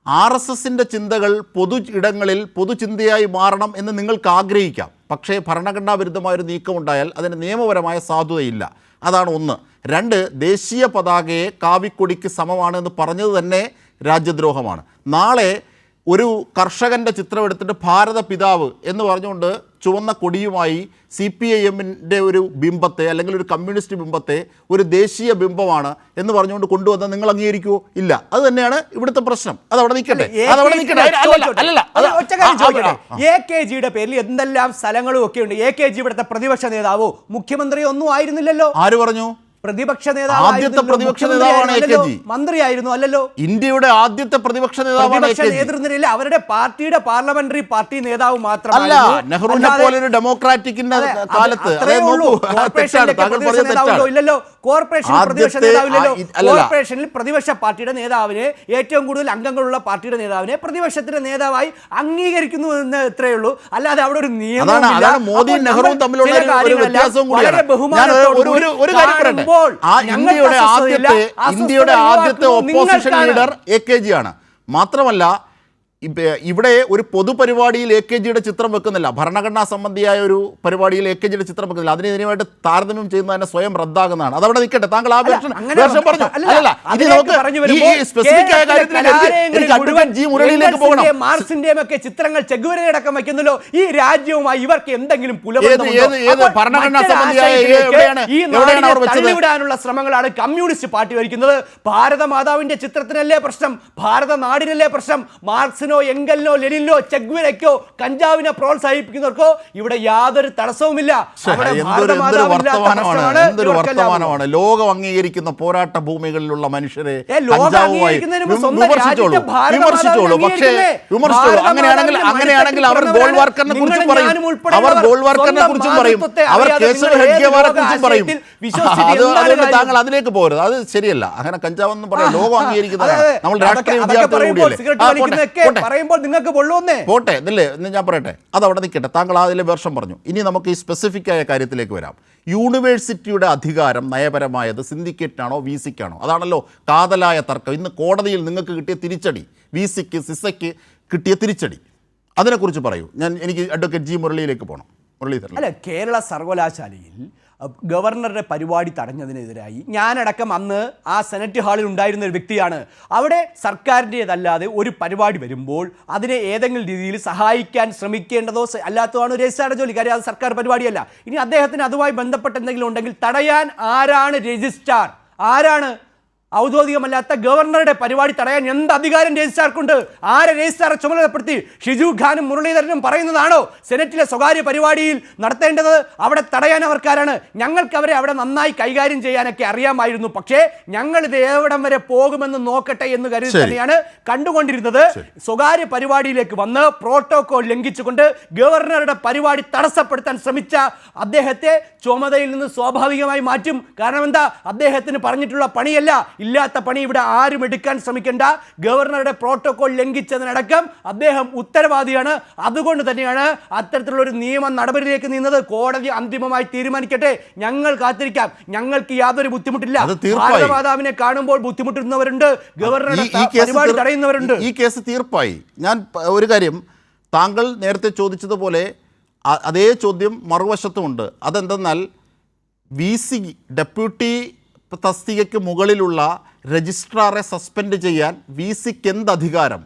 RSSന്റെ ചിന്തകൾ പൊതു ഇടങ്ങളിൽ പൊതുചിന്തയായി മാറണം എന്ന് നിങ്ങൾക്ക് ആഗ്രഹിക്കാം. പക്ഷേ ഭരണഘടനാ വിരുദ്ധമായൊരു നീക്കമുണ്ടായാൽ അതിന് നിയമപരമായ സാധുതയില്ല. അതാണ് ഒന്ന്. രണ്ട്, ദേശീയ പതാകയെ കാവിക്കൊടിക്ക് സമമാണ് എന്ന് പറഞ്ഞത് തന്നെ രാജ്യദ്രോഹമാണ്. നാളെ ഒരു കർഷകൻ്റെ ചിത്രം എടുത്തിട്ട് ഭാരത പിതാവ് എന്ന് പറഞ്ഞുകൊണ്ട് ചുവന്ന കൊടിയുമായി CPIMൻ്റെ ഒരു ബിംബത്തെ അല്ലെങ്കിൽ ഒരു കമ്മ്യൂണിസ്റ്റ് ബിംബത്തെ ഒരു ദേശീയ ബിംബമാണ് എന്ന് പറഞ്ഞുകൊണ്ട് കൊണ്ടുവന്നാൽ നിങ്ങൾ അംഗീകരിക്കുമോ? ഇല്ല. അത് തന്നെയാണ് ഇവിടുത്തെ പ്രശ്നം. അതവിടെ നിൽക്കട്ടെ. AKGയുടെ പേരിൽ എന്തെല്ലാം സ്ഥലങ്ങളും ഒക്കെ ഉണ്ട്. AKG ഇവിടുത്തെ പ്രതിപക്ഷ നേതാവോ മുഖ്യമന്ത്രിയോ ഒന്നും ആയിരുന്നില്ലല്ലോ. ആര് പറഞ്ഞു? പ്രതിപക്ഷ നേതാവ്. ആദ്യത്തെ പ്രതിപക്ഷ നേതാവാണ് AKG. മന്ത്രിയായിരുന്നു അല്ലല്ലോ. ഇന്ത്യയുടെ ആദ്യത്തെ പ്രതിപക്ഷ നേതാവാണ് നേതൃത്വത്തിലില്ല. അവരുടെ പാർട്ടിയുടെ പാർലമെന്ററി പാർട്ടി നേതാവ് മാത്രമല്ല. നെഹ്റുവിനെ പോലെ ഒരു ഡെമോക്രാറ്റിക്കിന്റെ കാലത്ത് ഇല്ലല്ലോ. കോർപ്പറേഷൻ പ്രതിപക്ഷ നേതാവില്ലല്ലോ. കോർപ്പറേഷനിൽ പ്രതിപക്ഷ പാർട്ടിയുടെ നേതാവിനെ, ഏറ്റവും കൂടുതൽ അംഗങ്ങളുള്ള പാർട്ടിയുടെ നേതാവിനെ പ്രതിപക്ഷത്തിന്റെ നേതാവായി അംഗീകരിക്കുന്നു എന്ന് ഇത്രയേ ഉള്ളൂ. അല്ലാതെ അവിടെ ഒരു നിയമമില്ല. മോദിയും നെഹ്റുവും തമ്മിലുള്ള ഒരു വ്യത്യാസവും കൂടിയാണ്. ഇന്ത്യയുടെ ആദ്യത്തെ ഓപ്പോസിഷൻ ലീഡർ AKG ആണ്. മാത്രമല്ല, ഇവിടെ ഒരു പൊതുപരിപാടിയിൽ AKGയുടെ ചിത്രം വെക്കുന്നില്ല. ഭരണഘടനാ സംബന്ധിയായ ഒരു പരിപാടിയിൽ AKGയുടെ ചിത്രം വെക്കുന്നില്ല. അതിന് ഇതിനുമായിട്ട് താരതമ്യം ചെയ്യുന്നത് തന്നെ സ്വയം റദ്ദാകുന്നതാണ്. അതവിടെ നിൽക്കട്ടെ. താങ്കൾ ആ വേർഷൻ പറഞ്ഞു. മുരളിയിലേക്ക് പോകണം. മാർക്സിന്റെയും ഒക്കെ ചിത്രങ്ങൾ ചെഗുവേരയടക്കം വയ്ക്കുന്നല്ലോ. ഈ രാജ്യവുമായി ഇവർക്ക് എന്തെങ്കിലും തള്ളിവിടാനുള്ള ശ്രമങ്ങളാണ് കമ്മ്യൂണിസ്റ്റ് പാർട്ടി വഹിക്കുന്നത്. ഭാരതമാതാവിന്റെ ചിത്രത്തിനല്ലേ പ്രശ്നം? ഭാരത നാടിനല്ലേ പ്രശ്നം? മാർക്സിനോ എങ്കലിനോ ലെനിനോ ചെഗ്വേരയ്ക്കോ കഞ്ചാവിനെ പ്രോത്സാഹിപ്പിക്കുന്നവർക്കോ ഇവിടെ യാതൊരു തടസ്സവുമില്ല. വർത്തമാനമാണ്. ലോകം അംഗീകരിക്കുന്ന പോരാട്ട ഭൂമികളിലുള്ള മനുഷ്യരെ വിമർശിച്ചോളൂ. പക്ഷേ അങ്ങനെയാണെങ്കിൽ അവർ ഗോൾവാർക്കറിനെ കുറിച്ചും പറയും, അവർ ഗോൾവാർക്കറിനെ കുറിച്ചും പറയും, അവർ കേശവ ഹെഡ്ഗേവാറെ കുറിച്ചും പറയും. അതുകൊണ്ട് താങ്കൾ അതിലേക്ക് പോകരുത്. അത് ശരിയല്ല. അങ്ങനെ കഞ്ചാവെന്ന് പറയാം. ലോകം അംഗീകരിക്കുന്നതാണ്. നമ്മൾ രാഷ്ട്രീയ വിദ്യാർത്ഥികൾ കൂടിയല്ലേ. പറയുമ്പോൾ നിങ്ങൾക്ക് പൊള്ളുന്നേ പോട്ടെ ഇതല്ലേ എന്ന് ഞാൻ പറയട്ടെ. അതവിടെ നിൽക്കട്ടെ. താങ്കൾ അതിലെ വേർഷം പറഞ്ഞു. ഇനി നമുക്ക് ഈ സ്പെസിഫിക് ആയ കാര്യത്തിലേക്ക് വരാം. യൂണിവേഴ്സിറ്റിയുടെ അധികാരം നയപരമായത് സിൻഡിക്കേറ്റിനാണോ VCക്കാണോ? അതാണല്ലോ കാതലായ തർക്കം. ഇന്ന് കോടതിയിൽ നിങ്ങൾക്ക് കിട്ടിയ തിരിച്ചടി, VCക്ക് സിസയ്ക്ക് കിട്ടിയ തിരിച്ചടി, അതിനെക്കുറിച്ച് പറയൂ. എനിക്ക് അഡ്വക്കേറ്റ് G മുരളിയിലേക്ക് പോകണം. മുരളീധരൻ. അല്ല, കേരള സർവകലാശാലയിൽ ഗവർണറുടെ പരിപാടി തടഞ്ഞതിനെതിരായി ഞാനടക്കം അന്ന് ആ സെനറ്റ് ഹാളിൽ ഉണ്ടായിരുന്ന ഒരു വ്യക്തിയാണ്. അവിടെ സർക്കാരിൻ്റേതല്ലാതെ ഒരു പരിപാടി വരുമ്പോൾ അതിനെ ഏതെങ്കിലും രീതിയിൽ സഹായിക്കാൻ ശ്രമിക്കേണ്ടതോ അല്ലാത്തതാണ് രജിസ്ട്രാറുടെ ജോലി. കാര്യം അത് സർക്കാർ പരിപാടിയല്ല. ഇനി അദ്ദേഹത്തിന് അതുമായി ബന്ധപ്പെട്ട് എന്തെങ്കിലും ഉണ്ടെങ്കിൽ തടയാൻ ആരാണ് രജിസ്ട്രാർ? ആരാണ്? ഔദ്യോഗികമല്ലാത്ത ഗവർണറുടെ പരിപാടി തടയാൻ എന്ത് അധികാരം രജിസ്ട്രാർക്കുണ്ട്? ആരെ രജിസ്ട്രാറെ ചുമതലപ്പെടുത്തി? ഷിജു ഖാനും മുരളീധരനും പറയുന്നതാണോ സെനറ്റിലെ സ്വകാര്യ പരിപാടിയിൽ നടത്തേണ്ടത്? അവിടെ തടയാൻ അവർക്കാരാണ്. ഞങ്ങൾക്ക് അവരെ അവിടെ നന്നായി കൈകാര്യം ചെയ്യാനൊക്കെ അറിയാമായിരുന്നു. പക്ഷേ ഞങ്ങൾ ഇത് എവിടം വരെ പോകുമെന്ന് നോക്കട്ടെ എന്ന് കരുതി തന്നെയാണ് കണ്ടുകൊണ്ടിരുന്നത്. സ്വകാര്യ പരിപാടിയിലേക്ക് വന്ന് പ്രോട്ടോകോൾ ലംഘിച്ചുകൊണ്ട് ഗവർണറുടെ പരിപാടി തടസ്സപ്പെടുത്താൻ ശ്രമിച്ച അദ്ദേഹത്തെ ചുമതലയിൽ നിന്ന് സ്വാഭാവികമായി മാറ്റും. കാരണം എന്താ? അദ്ദേഹത്തിന് പറഞ്ഞിട്ടുള്ള പണിയല്ല. ഇല്ലാത്ത പണി ഇവിടെ ആരും എടുക്കാൻ ശ്രമിക്കേണ്ട. ഗവർണറുടെ പ്രോട്ടോകോൾ ലംഘിച്ചതിനടക്കം അദ്ദേഹം ഉത്തരവാദിയാണ്. അതുകൊണ്ട് തന്നെയാണ് അത്തരത്തിലുള്ള ഒരു നിയമ നടപടിയിലേക്ക് നീങ്ങുന്നത്. കോടതി അന്തിമമായി തീരുമാനിക്കട്ടെ. ഞങ്ങൾ കാത്തിരിക്കാം. ഞങ്ങൾക്ക് യാതൊരു ബുദ്ധിമുട്ടില്ല. ഭാരതമാതാവിനെ കാണുമ്പോൾ ബുദ്ധിമുട്ടുന്നവരുണ്ട്, ഗവർണറുടെ പരിപാടി തടയുന്നവരുണ്ട്. ഈ കേസ് തീർപ്പായി. ഞാൻ ഒരു കാര്യം, താങ്കൾ നേരത്തെ ചോദിച്ചതുപോലെ അതേ ചോദ്യം മറുവശത്തുമുണ്ട്. അതെന്തെന്നാൽ VC ഡെപ്യൂട്ടി തസ്തികയ്ക്ക് മുകളിലുള്ള രജിസ്ട്രാറെ സസ്പെൻഡ് ചെയ്യാൻ VCക്ക് എന്ത് അധികാരം?